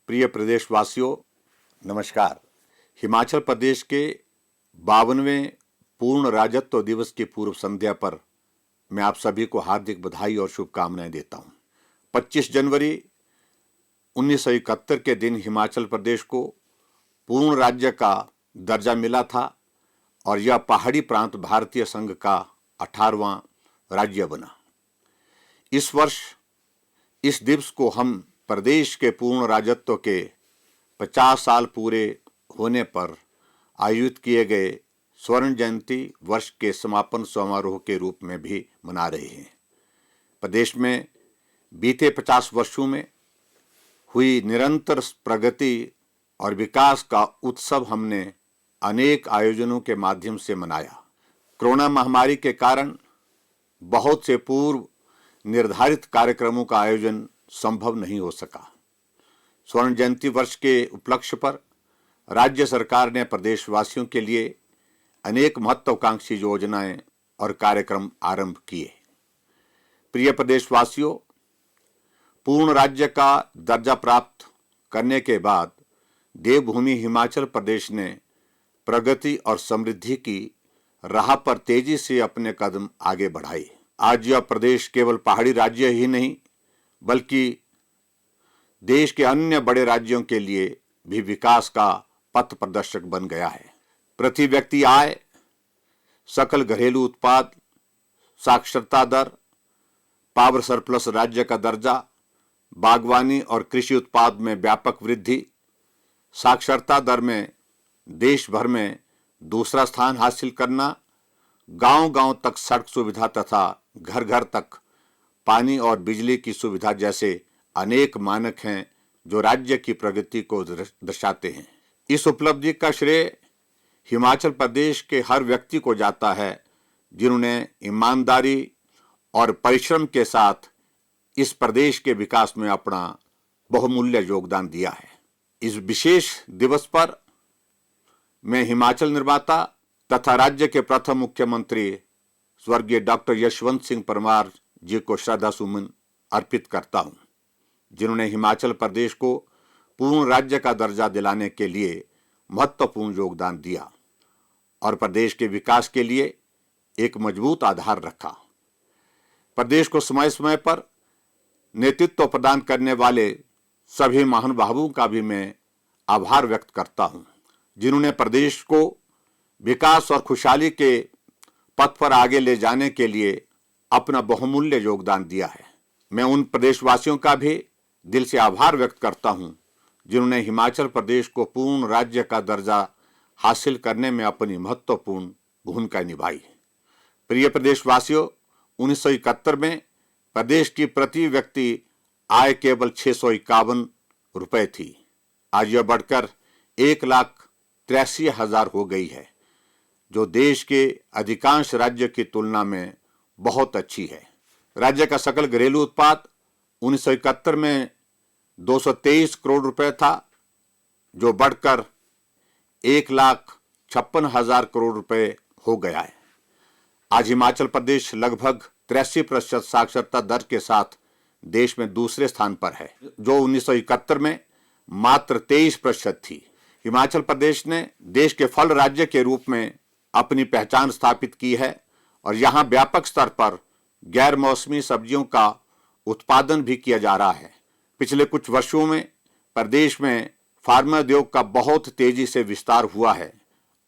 प्रिय प्रदेशवासियों, नमस्कार। हिमाचल प्रदेश के 52वें पूर्ण राज्यत्व दिवस की पूर्व संध्या पर मैं आप सभी को हार्दिक बधाई और शुभकामनाएं देता हूं। 25 जनवरी 1971 के दिन हिमाचल प्रदेश को पूर्ण राज्य का दर्जा मिला था और यह पहाड़ी प्रांत भारतीय संघ का 18वां राज्य बना। इस वर्ष इस दिवस को हम प्रदेश के पूर्ण राज्यत्व के 50 साल पूरे होने पर आयोजित किए गए स्वर्ण जयंती वर्ष के समापन समारोह के रूप में भी मना रहे हैं। प्रदेश में बीते 50 वर्षों में हुई निरंतर प्रगति और विकास का उत्सव हमने अनेक आयोजनों के माध्यम से मनाया। कोरोना महामारी के कारण बहुत से पूर्व निर्धारित कार्यक्रमों का आयोजन संभव नहीं हो सका। स्वर्ण जयंती वर्ष के उपलक्ष्य पर राज्य सरकार ने प्रदेशवासियों के लिए अनेक महत्वाकांक्षी योजनाएं और कार्यक्रम आरंभ किए। प्रिय प्रदेशवासियों, पूर्ण राज्य का दर्जा प्राप्त करने के बाद देवभूमि हिमाचल प्रदेश ने प्रगति और समृद्धि की राह पर तेजी से अपने कदम आगे बढ़ाए। आज यह प्रदेश केवल पहाड़ी राज्य ही नहीं बल्कि देश के अन्य बड़े राज्यों के लिए भी विकास का पथ प्रदर्शक बन गया है। प्रति व्यक्ति आय, सकल घरेलू उत्पाद, साक्षरता दर, पावर सरप्लस राज्य का दर्जा, बागवानी और कृषि उत्पाद में व्यापक वृद्धि, साक्षरता दर में देश भर में दूसरा स्थान हासिल करना, गांव-गांव तक सड़क सुविधा तथा घर घर तक पानी और बिजली की सुविधा जैसे अनेक मानक हैं जो राज्य की प्रगति को दर्शाते हैं। इस उपलब्धि का श्रेय हिमाचल प्रदेश के हर व्यक्ति को जाता है जिन्होंने ईमानदारी और परिश्रम के साथ इस प्रदेश के विकास में अपना बहुमूल्य योगदान दिया है। इस विशेष दिवस पर मैं हिमाचल निर्माता तथा राज्य के प्रथम मुख्यमंत्री स्वर्गीय डॉक्टर यशवंत सिंह परमार जी को श्रद्धा सुमन अर्पित करता हूं, जिन्होंने हिमाचल प्रदेश को पूर्ण राज्य का दर्जा दिलाने के लिए महत्वपूर्ण योगदान दिया और प्रदेश के विकास के लिए एक मजबूत आधार रखा। प्रदेश को समय समय पर नेतृत्व प्रदान करने वाले सभी महानुभावों का भी मैं आभार व्यक्त करता हूं, जिन्होंने प्रदेश को विकास और खुशहाली के पथ पर आगे ले जाने के लिए अपना बहुमूल्य योगदान दिया है। मैं उन प्रदेशवासियों का भी दिल से आभार व्यक्त करता हूं जिन्होंने हिमाचल प्रदेश को पूर्ण राज्य का दर्जा हासिल करने में अपनी महत्वपूर्ण भूमिका निभाई। प्रिय प्रदेशवासियों, 1971 में प्रदेश की प्रति व्यक्ति आय केवल 651 रुपए थी। आज यह बढ़कर 1,83,000 हो गई है, जो देश के अधिकांश राज्य की तुलना में बहुत अच्छी है। राज्य का सकल घरेलू उत्पाद 1971 में 223 करोड़ रुपए था, जो बढ़कर 1,56,000 करोड़ रुपए हो गया है। आज हिमाचल प्रदेश लगभग 83% साक्षरता दर के साथ देश में दूसरे स्थान पर है, जो 1971 में मात्र 23% थी। हिमाचल प्रदेश ने देश के फल राज्य के रूप में अपनी पहचान स्थापित की है और यहाँ व्यापक स्तर पर गैर मौसमी सब्जियों का उत्पादन भी किया जा रहा है। पिछले कुछ वर्षों में प्रदेश में फार्मा उद्योग का बहुत तेजी से विस्तार हुआ है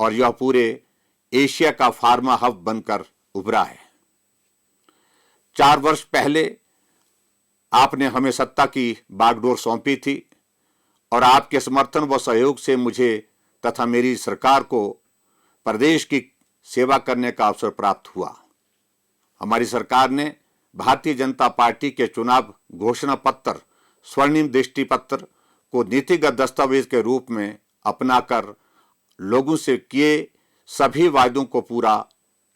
और यह पूरे एशिया का फार्मा हब बनकर उभरा है। 4 वर्ष पहले आपने हमें सत्ता की बागडोर सौंपी थी और आपके समर्थन व सहयोग से मुझे तथा मेरी सरकार को प्रदेश की सेवा करने का अवसर प्राप्त हुआ। हमारी सरकार ने भारतीय जनता पार्टी के चुनाव घोषणा पत्र स्वर्णिम दृष्टि पत्र को नीतिगत दस्तावेज के रूप में अपनाकर लोगों से किए सभी वायदों को पूरा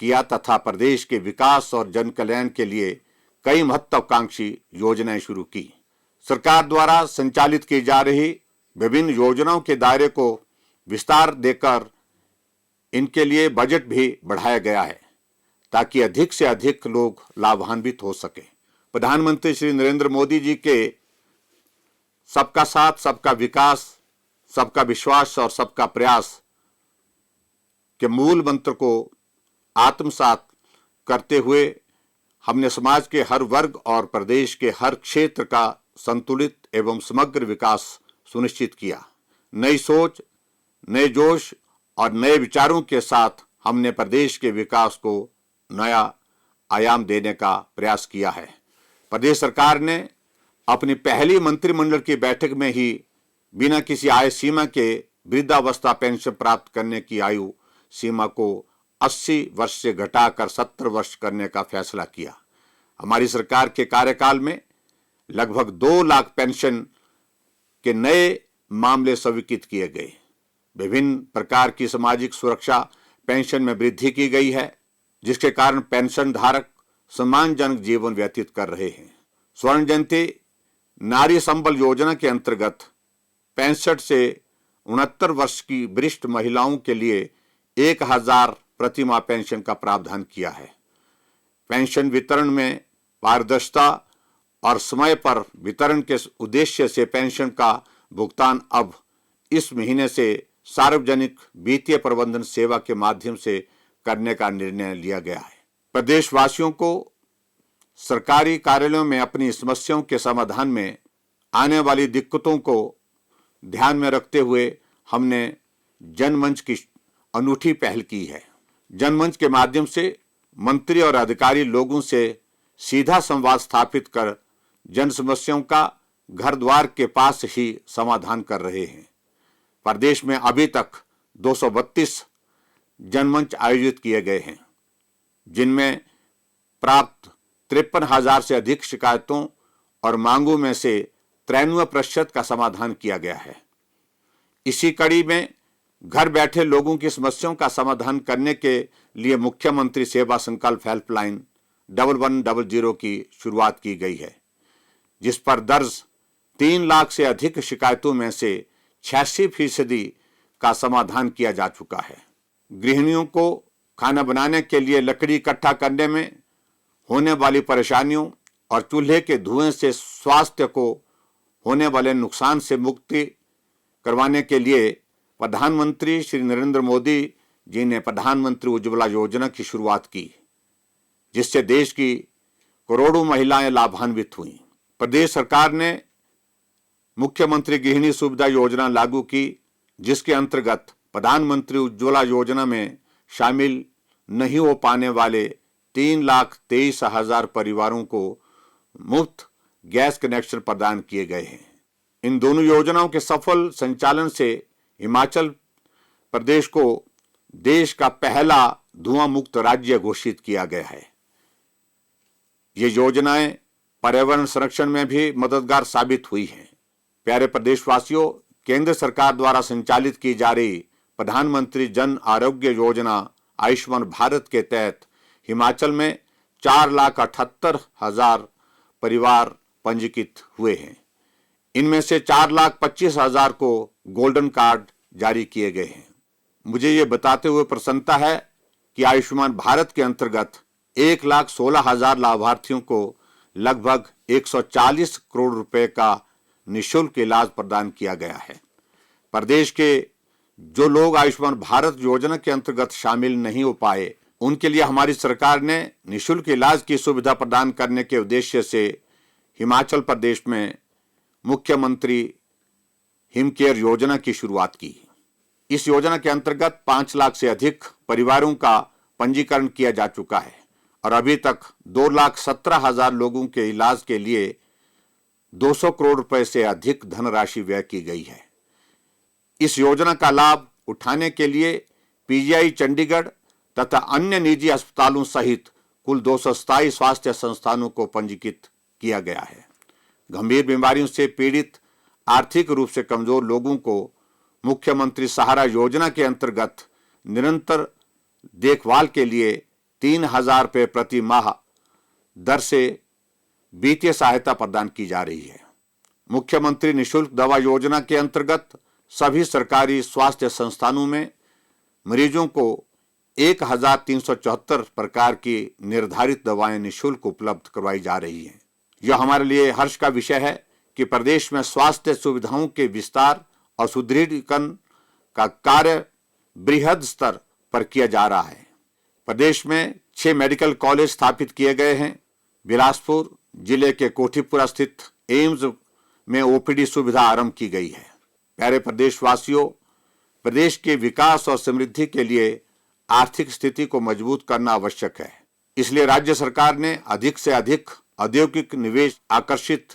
किया तथा प्रदेश के विकास और जन कल्याण के लिए कई महत्वाकांक्षी योजनाएं शुरू की। सरकार द्वारा संचालित की जा रही विभिन्न योजनाओं के दायरे को विस्तार देकर इनके लिए बजट भी बढ़ाया गया है ताकि अधिक से अधिक लोग लाभान्वित हो सके। प्रधानमंत्री श्री नरेंद्र मोदी जी के सबका साथ, सबका विकास, सबका विश्वास और सबका प्रयास के मूल मंत्र को आत्मसात करते हुए हमने समाज के हर वर्ग और प्रदेश के हर क्षेत्र का संतुलित एवं समग्र विकास सुनिश्चित किया। नई सोच, नए जोश और नए विचारों के साथ हमने प्रदेश के विकास को नया आयाम देने का प्रयास किया है। प्रदेश सरकार ने अपनी पहली मंत्रिमंडल की बैठक में ही बिना किसी आय सीमा के वृद्धावस्था पेंशन प्राप्त करने की आयु सीमा को 80 वर्ष से घटाकर 70 वर्ष करने का फैसला किया। हमारी सरकार के कार्यकाल में लगभग 2 लाख पेंशन के नए मामले स्वीकृत किए गए। विभिन्न प्रकार की सामाजिक सुरक्षा पेंशन में वृद्धि की गई है, जिसके कारण पेंशन धारक सम्मानजनक जीवन व्यतीत कर रहे हैं। स्वर्ण जयंती नारी संबल योजना के अंतर्गत 65 से 69 वर्ष की वरिष्ठ महिलाओं के लिए 1000 प्रतिमाह पेंशन का प्रावधान किया है। पेंशन वितरण में पारदर्शिता और समय पर वितरण के उद्देश्य से पेंशन का भुगतान अब इस महीने से सार्वजनिक वित्तीय प्रबंधन सेवा के माध्यम से करने का निर्णय लिया गया है। प्रदेशवासियों को सरकारी कार्यालयों में अपनी समस्याओं के समाधान में आने वाली दिक्कतों को ध्यान में रखते हुए हमने जनमंच की अनूठी पहल की है। जनमंच के माध्यम से मंत्री और अधिकारी लोगों से सीधा संवाद स्थापित कर जन समस्याओं का घर द्वार के पास ही समाधान कर रहे हैं। प्रदेश में अभी तक 232 जनमंच आयोजित किए गए हैं, जिनमें प्राप्त 53,000 से अधिक शिकायतों और मांगों में से 93% का समाधान किया गया है। इसी कड़ी में घर बैठे लोगों की समस्याओं का समाधान करने के लिए मुख्यमंत्री सेवा संकल्प हेल्पलाइन 1100 की शुरुआत की गई है, जिस पर दर्ज 3 लाख से अधिक शिकायतों में से 86% का समाधान किया जा चुका है। गृहिणियों को खाना बनाने के लिए लकड़ी इकट्ठा करने में होने वाली परेशानियों और चूल्हे के धुएं से स्वास्थ्य को होने वाले नुकसान से मुक्ति करवाने के लिए प्रधानमंत्री श्री नरेंद्र मोदी जी ने प्रधानमंत्री उज्ज्वला योजना की शुरुआत की, जिससे देश की करोड़ों महिलाएं लाभान्वित हुई। प्रदेश सरकार ने मुख्यमंत्री गृहिणी सुविधा योजना लागू की, जिसके अंतर्गत प्रधानमंत्री उज्ज्वला योजना में शामिल नहीं हो पाने वाले 3,23,000 परिवारों को मुफ्त गैस कनेक्शन प्रदान किए गए हैं। इन दोनों योजनाओं के सफल संचालन से हिमाचल प्रदेश को देश का पहला धुआं मुक्त राज्य घोषित किया गया है। ये योजनाएं पर्यावरण संरक्षण में भी मददगार साबित हुई हैं। प्यारे प्रदेशवासियों, केंद्र सरकार द्वारा संचालित की जा रही प्रधानमंत्री जन आरोग्य योजना आयुष्मान भारत के तहत हिमाचल में 4,78,000 परिवार पंजीकृत हुए हैं। इनमें से 4,25,000 को गोल्डन कार्ड जारी किए गए हैं। मुझे ये बताते हुए प्रसन्नता है कि आयुष्मान भारत के अंतर्गत 1,16,000 लाभार्थियों को लगभग 140 करोड़ रुपए का निःशुल्क इलाज प्रदान किया गया है। प्रदेश के जो लोग आयुष्मान भारत योजना के अंतर्गत शामिल नहीं हो पाए, उनके लिए हमारी सरकार ने निःशुल्क इलाज की सुविधा प्रदान करने के उद्देश्य से हिमाचल प्रदेश में मुख्यमंत्री हिम केयर योजना की शुरुआत की। इस योजना के अंतर्गत 5 लाख से अधिक परिवारों का पंजीकरण किया जा चुका है और अभी तक 2,17,000 लोगों के इलाज के लिए 200 करोड़ रुपए से अधिक धनराशि व्यय की गई है। इस योजना का लाभ उठाने के लिए पीजीआई चंडीगढ़ तथा अन्य निजी अस्पतालों सहित कुल 227 स्वास्थ्य संस्थानों को पंजीकृत किया गया है। गंभीर बीमारियों से पीड़ित आर्थिक रूप से कमजोर लोगों को मुख्यमंत्री सहारा योजना के अंतर्गत निरंतर देखभाल के लिए 3,000 रुपये प्रति माह दर से वित्तीय सहायता प्रदान की जा रही है। मुख्यमंत्री निःशुल्क दवा योजना के अंतर्गत सभी सरकारी स्वास्थ्य संस्थानों में मरीजों को 1,374 प्रकार की निर्धारित दवाएं निःशुल्क उपलब्ध करवाई जा रही हैं। यह हमारे लिए हर्ष का विषय है कि प्रदेश में स्वास्थ्य सुविधाओं के विस्तार और सुदृढ़ीकरण का कार्य बृहद स्तर पर किया जा रहा है। प्रदेश में 6 मेडिकल कॉलेज स्थापित किए गए हैं। बिलासपुर जिले के कोठीपुरा स्थित एम्स में ओपीडी सुविधा आरंभ की गई है। प्यारे प्रदेशवासियों, प्रदेश के विकास और समृद्धि के लिए आर्थिक स्थिति को मजबूत करना आवश्यक है। इसलिए राज्य सरकार ने अधिक से अधिक औद्योगिक निवेश आकर्षित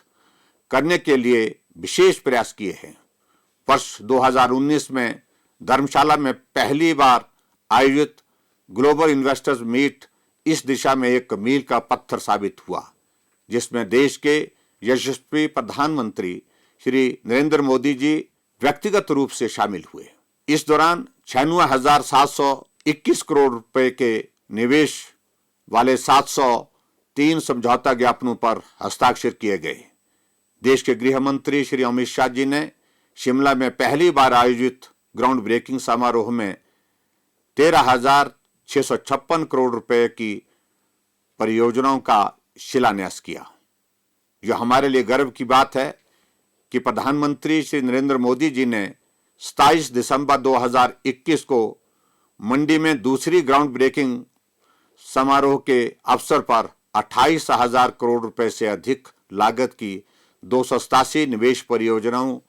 करने के लिए विशेष प्रयास किए हैं। वर्ष 2019 में धर्मशाला में पहली बार आयोजित ग्लोबल इन्वेस्टर्स मीट इस दिशा में एक मील का पत्थर साबित हुआ, जिसमें देश के यशस्वी प्रधानमंत्री श्री नरेंद्र मोदी जी व्यक्तिगत रूप से शामिल हुए। इस दौरान 96,721 करोड़ रुपए के निवेश वाले 703 समझौता ज्ञापनों पर हस्ताक्षर किए गए। देश के गृह मंत्री श्री अमित शाह जी ने शिमला में पहली बार आयोजित ग्राउंड ब्रेकिंग समारोह में 13,656 करोड़ रुपए की परियोजनाओं का शिलान्यास किया। यह हमारे लिए गर्व की बात है कि प्रधानमंत्री श्री नरेंद्र मोदी जी ने 27 दिसंबर 2021 को मंडी में दूसरी ग्राउंड ब्रेकिंग समारोह के अवसर पर 28,000 करोड़ रुपए से अधिक लागत की 287 निवेश परियोजनाओं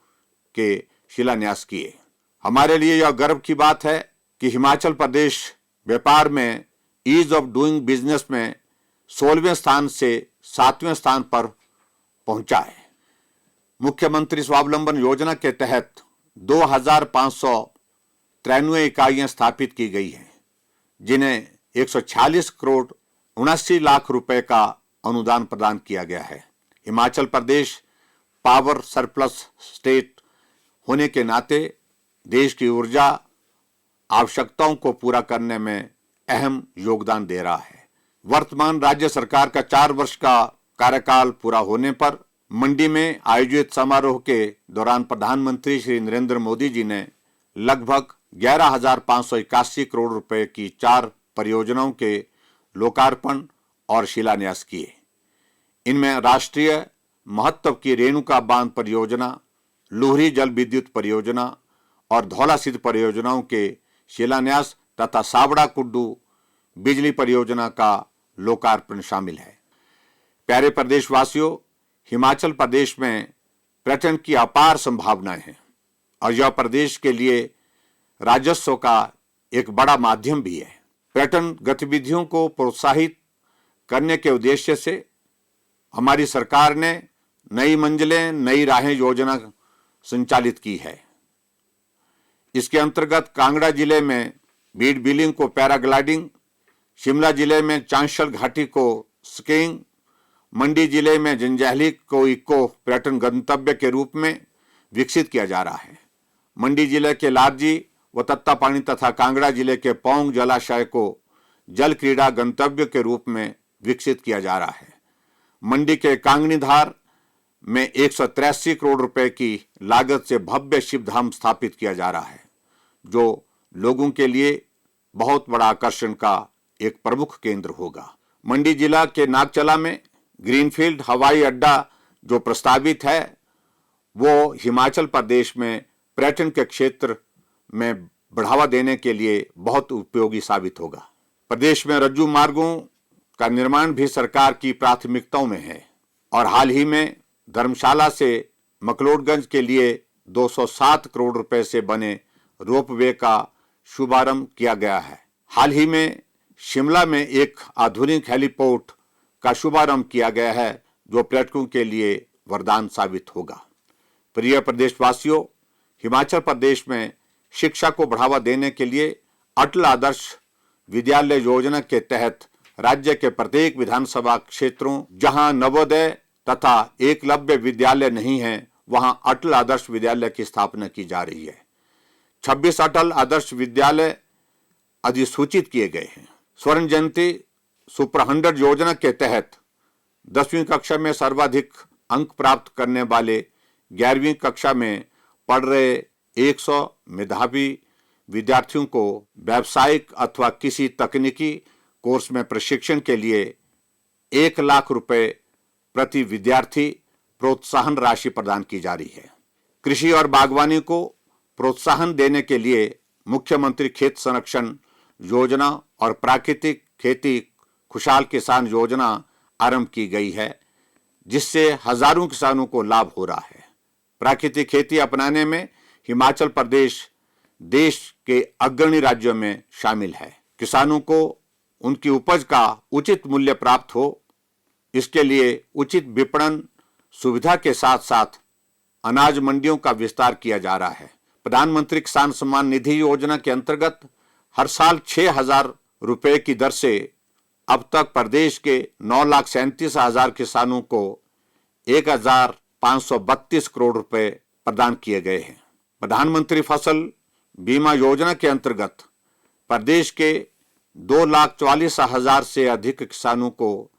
के शिलान्यास किए। हमारे लिए यह गर्व की बात है कि हिमाचल प्रदेश व्यापार में ईज ऑफ डूइंग बिजनेस में 16वें स्थान से 7वें स्थान पर पहुंचा है। मुख्यमंत्री स्वावलंबन योजना के तहत 2,593 इकाइयां स्थापित की गई हैं, जिन्हें 146 करोड़ 79 लाख रुपए का अनुदान प्रदान किया गया है। Himachal Pradesh power surplus state होने के नाते देश की ऊर्जा आवश्यकताओं को पूरा करने में अहम योगदान दे रहा है। वर्तमान राज्य सरकार का 4 वर्ष का कार्यकाल पूरा होने पर मंडी में आयोजित समारोह के दौरान प्रधानमंत्री श्री नरेंद्र मोदी जी ने लगभग 11,581 करोड़ रुपए की 4 परियोजनाओं के लोकार्पण और शिलान्यास किए। इनमें राष्ट्रीय महत्व की रेणुका बांध परियोजना, लुहरी जल विद्युत परियोजना और धौलासिद्ध परियोजनाओं के शिलान्यास तथा सावड़ा कुड्डू बिजली परियोजना का लोकार्पण शामिल है। प्यारे प्रदेशवासियों, हिमाचल प्रदेश में पर्यटन की अपार संभावनाएं हैं और यह प्रदेश के लिए राजस्व का एक बड़ा माध्यम भी है। पर्यटन गतिविधियों को प्रोत्साहित करने के उद्देश्य से हमारी सरकार ने नई मंजिलें नई राहें योजना संचालित की है। इसके अंतर्गत कांगड़ा जिले में बीड बिलिंग को पैराग्लाइडिंग, शिमला जिले में चांशल घाटी को स्कीइंग, मंडी जिले में जंजैहली को इको पर्यटन गंतव्य के रूप में विकसित किया जा रहा है। मंडी जिले के लारजी व तत्तापानी तथा कांगड़ा जिले के पौंग जलाशय को जल क्रीड़ा गंतव्य के रूप में विकसित किया जा रहा है। मंडी के कांगनीधार में 183 करोड़ रुपए की लागत से भव्य शिवधाम स्थापित किया जा रहा है, जो लोगों के लिए बहुत बड़ा आकर्षण का एक प्रमुख केंद्र होगा। मंडी जिला के नागचला में ग्रीनफील्ड हवाई अड्डा जो प्रस्तावित है, वो हिमाचल प्रदेश में पर्यटन के क्षेत्र में बढ़ावा देने के लिए बहुत उपयोगी साबित होगा। प्रदेश में रज्जू मार्गों का निर्माण भी सरकार की प्राथमिकताओं में है और हाल ही में धर्मशाला से मकलोडगंज के लिए 207 करोड़ रुपए से बने रोपवे का शुभारंभ किया गया है। हाल ही में शिमला में एक आधुनिक हेलीपोर्ट का शुभारंभ किया गया है, जो पर्यटकों के लिए वरदान साबित होगा। प्रिय प्रदेशवासियों, हिमाचल प्रदेश में शिक्षा को बढ़ावा देने के लिए अटल आदर्श विद्यालय योजना के तहत राज्य के प्रत्येक विधानसभा क्षेत्रों जहां नवोदय तथा एकलव्य विद्यालय नहीं है, वहां अटल आदर्श विद्यालय की स्थापना की जा रही है। 26 अटल आदर्श विद्यालय अधिसूचित किए गए हैं। स्वर्ण जयंती सुपर 100 योजना के तहत 10वीं कक्षा में सर्वाधिक अंक प्राप्त करने वाले 11वीं कक्षा में पढ़ रहे 100 मेधावी विद्यार्थियों को व्यावसायिक अथवा किसी तकनीकी कोर्स में प्रशिक्षण के लिए 1 लाख रुपए प्रति विद्यार्थी प्रोत्साहन राशि प्रदान की जा रही है। कृषि और बागवानी को प्रोत्साहन देने के लिए मुख्यमंत्री खेत संरक्षण योजना और प्राकृतिक खेती खुशहाल किसान योजना आरंभ की गई है, जिससे हजारों किसानों को लाभ हो रहा है। प्राकृतिक खेती अपनाने में हिमाचल प्रदेश देश के अग्रणी राज्यों में शामिल है। किसानों को उनकी उपज का उचित मूल्य प्राप्त हो, इसके लिए उचित विपणन सुविधा के साथ साथ अनाज मंडियों का विस्तार किया जा रहा है। प्रधानमंत्री किसान सम्मान निधि योजना के अंतर्गत हर साल 6,000 रुपए की दर से अब तक प्रदेश के 9,37,000 किसानों को 1,532 करोड़ रुपए प्रदान किए गए हैं। प्रधानमंत्री फसल बीमा योजना के अंतर्गत प्रदेश के 2,44,000 से अधिक किसानों को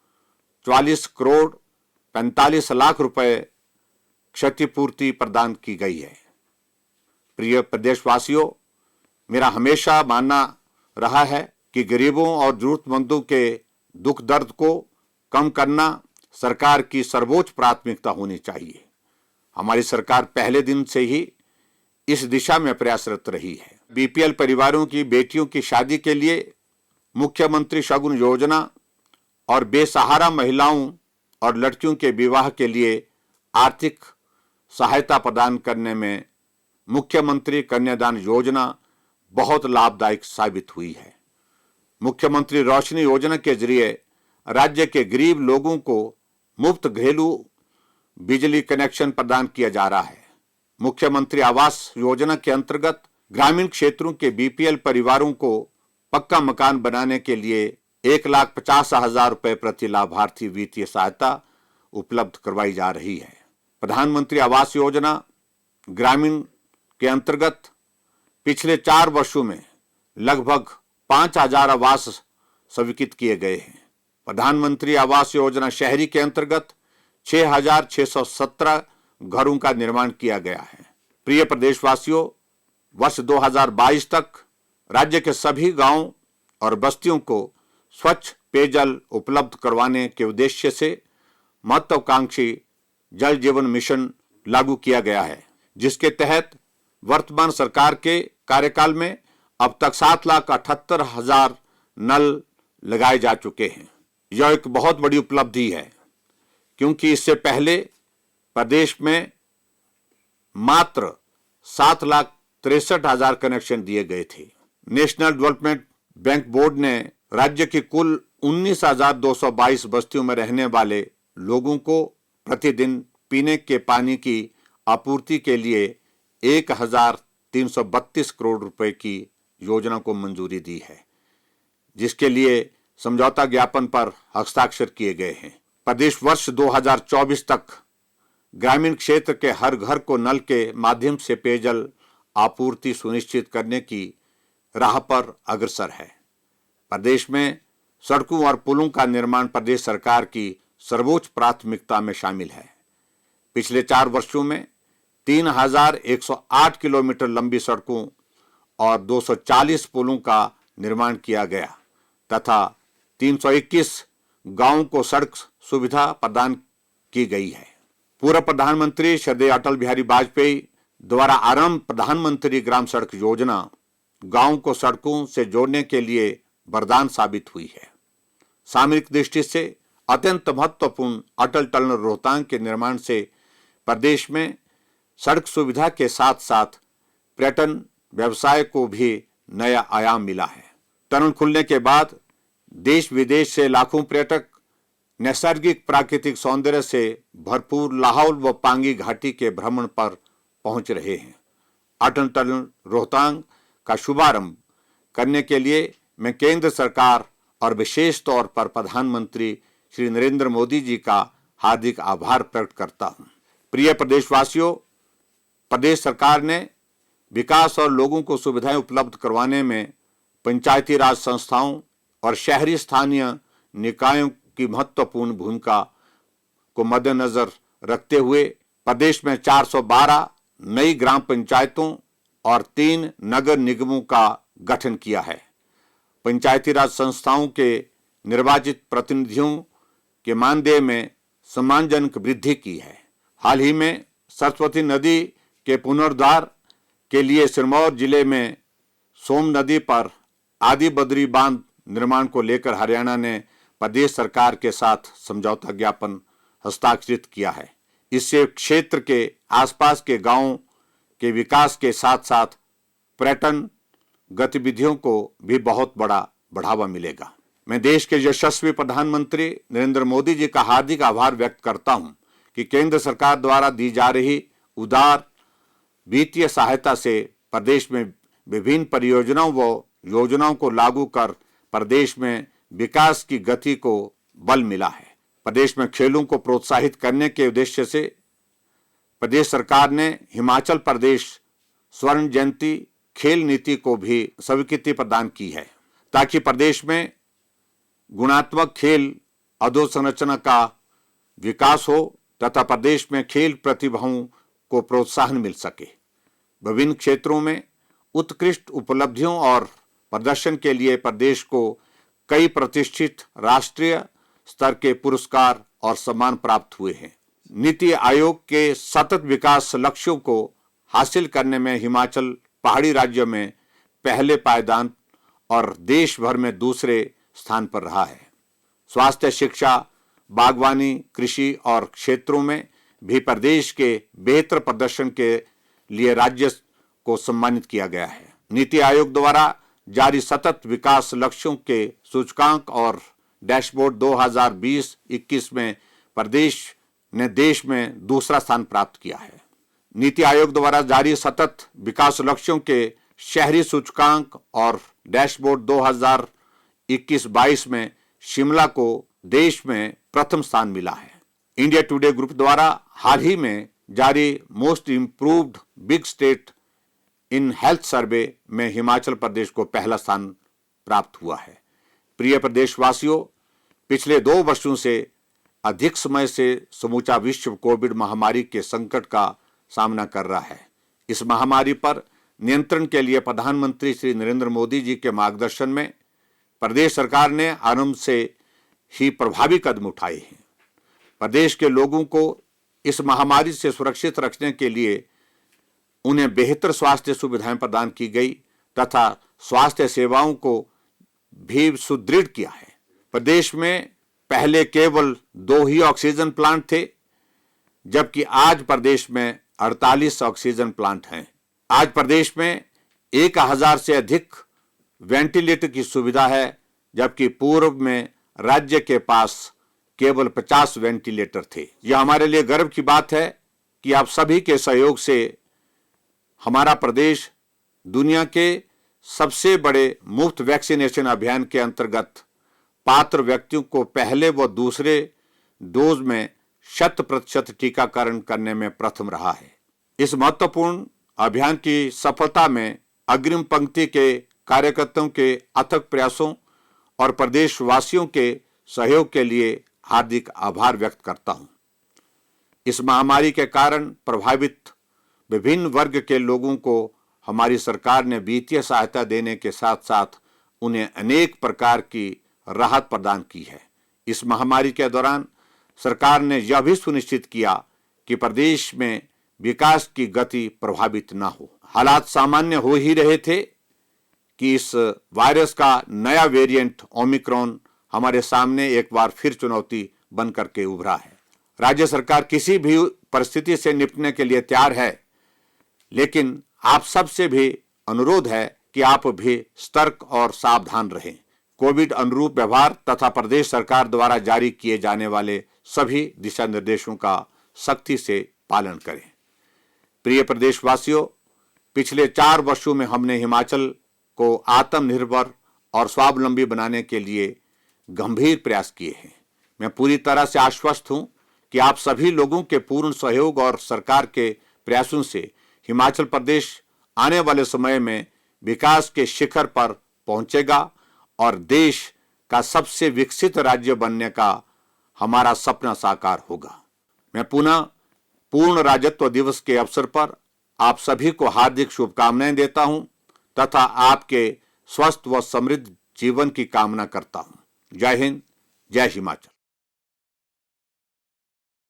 44 करोड़ 45 लाख रुपए क्षतिपूर्ति प्रदान की गई है। प्रिय प्रदेशवासियों, मेरा हमेशा मानना रहा है कि गरीबों और जरूरतमंदों के दुख दर्द को कम करना सरकार की सर्वोच्च प्राथमिकता होनी चाहिए। हमारी सरकार पहले दिन से ही इस दिशा में प्रयासरत रही है। बीपीएल परिवारों की बेटियों की शादी के लिए मुख्यमंत्री शगुन योजना और बेसहारा महिलाओं और लड़कियों के विवाह के लिए आर्थिक सहायता प्रदान करने में मुख्यमंत्री कन्यादान योजना बहुत लाभदायक साबित हुई है। मुख्यमंत्री रोशनी योजना के जरिए राज्य के गरीब लोगों को मुफ्त घरेलू बिजली कनेक्शन प्रदान किया जा रहा है। मुख्यमंत्री आवास योजना के अंतर्गत ग्रामीण क्षेत्रों के बीपीएल परिवारों को पक्का मकान बनाने के लिए 1,50,000 रुपए प्रति लाभार्थी वित्तीय सहायता उपलब्ध करवाई जा रही है। प्रधानमंत्री आवास योजना ग्रामीण के अंतर्गत पिछले 4 वर्षों में लगभग 5,000 आवास स्वीकृत किए गए हैं। प्रधानमंत्री आवास योजना शहरी के अंतर्गत 6,617 घरों का निर्माण किया गया है। प्रिय प्रदेशवासियों, वर्ष 2022 तक राज्य के सभी गांवों और बस्तियों को स्वच्छ पेयजल उपलब्ध करवाने के उद्देश्य से महत्वाकांक्षी जल जीवन मिशन लागू किया गया है, जिसके तहत वर्तमान सरकार के कार्यकाल में अब तक 7,78,000 नल लगाए जा चुके हैं। यह एक बहुत बड़ी उपलब्धि है, क्योंकि इससे पहले प्रदेश में मात्र 7,63,000 कनेक्शन दिए गए थे। नेशनल डेवलपमेंट बैंक बोर्ड ने राज्य की कुल 19,222 बस्तियों में रहने वाले लोगों को प्रतिदिन पीने के पानी की आपूर्ति के लिए 1,332 करोड़ रुपए की योजना को मंजूरी दी है, जिसके लिए समझौता ज्ञापन पर हस्ताक्षर किए गए हैं। प्रदेश वर्ष 2024 तक ग्रामीण क्षेत्र के हर घर को नल के माध्यम से पेयजल आपूर्ति सुनिश्चित करने की राह पर अग्रसर है। प्रदेश में सड़कों और पुलों का निर्माण प्रदेश सरकार की सर्वोच्च प्राथमिकता में शामिल है। पिछले 4 वर्षों में 3,108 किलोमीटर लंबी सड़कों और 240 पुलों का निर्माण किया गया तथा 321 गांवों को सड़क सुविधा प्रदान की गई है। पूर्व प्रधानमंत्री श्री अटल बिहारी वाजपेयी द्वारा आरंभ प्रधानमंत्री ग्राम सड़क योजना गांवों को सड़कों से जोड़ने के लिए वरदान साबित हुई है। सामरिक दृष्टि से अत्यंत महत्वपूर्ण अटल टनल रोहतांग के निर्माण से प्रदेश में सड़क सुविधा के साथ साथ पर्यटन व्यवसाय को भी नया आयाम मिला है। टनल खुलने के बाद देश विदेश से लाखों पर्यटक नैसर्गिक प्राकृतिक सौंदर्य से भरपूर लाहौल व पांगी घाटी के भ्रमण पर पहुंच रहे हैं। अटल टनल रोहतांग का शुभारंभ करने के लिए मैं केंद्र सरकार और विशेष तौर पर प्रधानमंत्री श्री नरेंद्र मोदी जी का हार्दिक आभार प्रकट करता हूं। प्रिय प्रदेशवासियों, प्रदेश सरकार ने विकास और लोगों को सुविधाएं उपलब्ध करवाने में पंचायती राज संस्थाओं और शहरी स्थानीय निकायों की महत्वपूर्ण भूमिका को मद्देनजर रखते हुए प्रदेश में 412 नई ग्राम पंचायतों और 3 नगर निगमों का गठन किया है। पंचायती राज संस्थाओं के निर्वाचित प्रतिनिधियों के मानदेय में सम्मानजनक वृद्धि की है। हाल ही में सरस्वती नदी के पुनरुद्धार के लिए सिरमौर जिले में सोम नदी पर आदि बद्री बांध निर्माण को लेकर हरियाणा ने प्रदेश सरकार के साथ समझौता ज्ञापन हस्ताक्षरित किया है। इससे क्षेत्र के आसपास के गांवों के विकास के साथ साथ पर्यटन गतिविधियों को भी बहुत बड़ा बढ़ावा मिलेगा। मैं देश के यशस्वी प्रधानमंत्री नरेंद्र मोदी जी का हार्दिक आभार व्यक्त करता हूं कि केंद्र सरकार द्वारा दी जा रही उदार वित्तीय सहायता से प्रदेश में विभिन्न परियोजनाओं व योजनाओं को लागू कर प्रदेश में विकास की गति को बल मिला है। प्रदेश में खेलों को प्रोत्साहित करने के उद्देश्य से प्रदेश सरकार ने हिमाचल प्रदेश स्वर्ण जयंती खेल नीति को भी स्वीकृति प्रदान की है, ताकि प्रदेश में गुणात्मक खेल अधोसंरचना का विकास हो तथा प्रदेश में खेल प्रतिभाओं को प्रोत्साहन मिल सके। विभिन्न क्षेत्रों में उत्कृष्ट उपलब्धियों और प्रदर्शन के लिए प्रदेश को कई प्रतिष्ठित राष्ट्रीय स्तर के पुरस्कार और सम्मान प्राप्त हुए हैं। नीति आयोग के सतत विकास लक्ष्यों को हासिल करने में हिमाचल पहाड़ी राज्य में पहले पायदान और देश भर में दूसरे स्थान पर रहा है। स्वास्थ्य, शिक्षा, बागवानी, कृषि और क्षेत्रों में भी प्रदेश के बेहतर प्रदर्शन के लिए राज्य को सम्मानित किया गया है। नीति आयोग द्वारा जारी सतत विकास लक्ष्यों के सूचकांक और डैशबोर्ड 2020-21 में प्रदेश ने देश में दूसरा स्थान प्राप्त किया है। नीति आयोग द्वारा जारी सतत विकास लक्ष्यों के शहरी सूचकांक और डैशबोर्ड 2021-22 में शिमला को देश में प्रथम स्थान मिला है। इंडिया टुडे ग्रुप द्वारा हाल ही में जारी most improved big state in health survey में हिमाचल प्रदेश को पहला स्थान प्राप्त हुआ है। प्रिय प्रदेशवासियों, पिछले 2 वर्षों से अधिक समय से समूचा विश्व कोविड महामारी के संकट का सामना कर रहा है। इस महामारी पर नियंत्रण के लिए प्रधानमंत्री श्री नरेंद्र मोदी जी के मार्गदर्शन में प्रदेश सरकार ने आरंभ से ही प्रभावी कदम उठाए हैं। प्रदेश के लोगों को इस महामारी से सुरक्षित रखने के लिए उन्हें बेहतर स्वास्थ्य सुविधाएं प्रदान की गई तथा स्वास्थ्य सेवाओं को भी सुदृढ़ किया है। प्रदेश में पहले केवल 2 ही ऑक्सीजन प्लांट थे, जबकि आज प्रदेश में 48 ऑक्सीजन प्लांट हैं। आज प्रदेश में 1000 से अधिक वेंटिलेटर की सुविधा है, जबकि पूर्व में राज्य के पास केवल 50 वेंटिलेटर थे। यह हमारे लिए गर्व की बात है कि आप सभी के सहयोग से हमारा प्रदेश दुनिया के सबसे बड़े मुफ्त वैक्सीनेशन अभियान के अंतर्गत पात्र व्यक्तियों को पहले व दूसरे डोज में 100% टीकाकरण करने में प्रथम रहा है। इस महत्वपूर्ण अभियान की सफलता में अग्रिम पंक्ति के कार्यकर्ताओं के अथक प्रयासों और प्रदेशवासियों के सहयोग के लिए हार्दिक आभार व्यक्त करता हूं। इस महामारी के कारण प्रभावित विभिन्न वर्ग के लोगों को हमारी सरकार ने वित्तीय सहायता देने के साथ साथ उन्हें अनेक प्रकार की राहत प्रदान की है। इस महामारी के दौरान सरकार ने यह भी सुनिश्चित किया कि प्रदेश में विकास की गति प्रभावित न हो। हालात सामान्य हो ही रहे थे कि इस वायरस का नया वेरिएंट ओमिक्रॉन हमारे सामने एक बार फिर चुनौती बन करके उभरा है। राज्य सरकार किसी भी परिस्थिति से निपटने के लिए तैयार है, लेकिन आप सबसे भी अनुरोध है कि आप भी सतर्क और सावधान रहें। कोविड अनुरूप व्यवहार तथा प्रदेश सरकार द्वारा जारी किए जाने वाले सभी दिशा निर्देशों का सख्ती से पालन करें। प्रिय प्रदेशवासियों, पिछले 4 वर्षों में हमने हिमाचल को आत्मनिर्भर और स्वावलंबी बनाने के लिए गंभीर प्रयास किए हैं। मैं पूरी तरह से आश्वस्त हूं कि आप सभी लोगों के पूर्ण सहयोग और सरकार के प्रयासों से हिमाचल प्रदेश आने वाले समय में विकास के शिखर पर पहुंचेगा और देश का सबसे विकसित राज्य बनने का हमारा सपना साकार होगा। मैं पुनः पूर्ण राज्यत्व दिवस के अवसर पर आप सभी को हार्दिक शुभकामनाएं देता हूं तथा आपके स्वस्थ व समृद्ध जीवन की कामना करता हूं। जय हिंद, जय हिमाचल।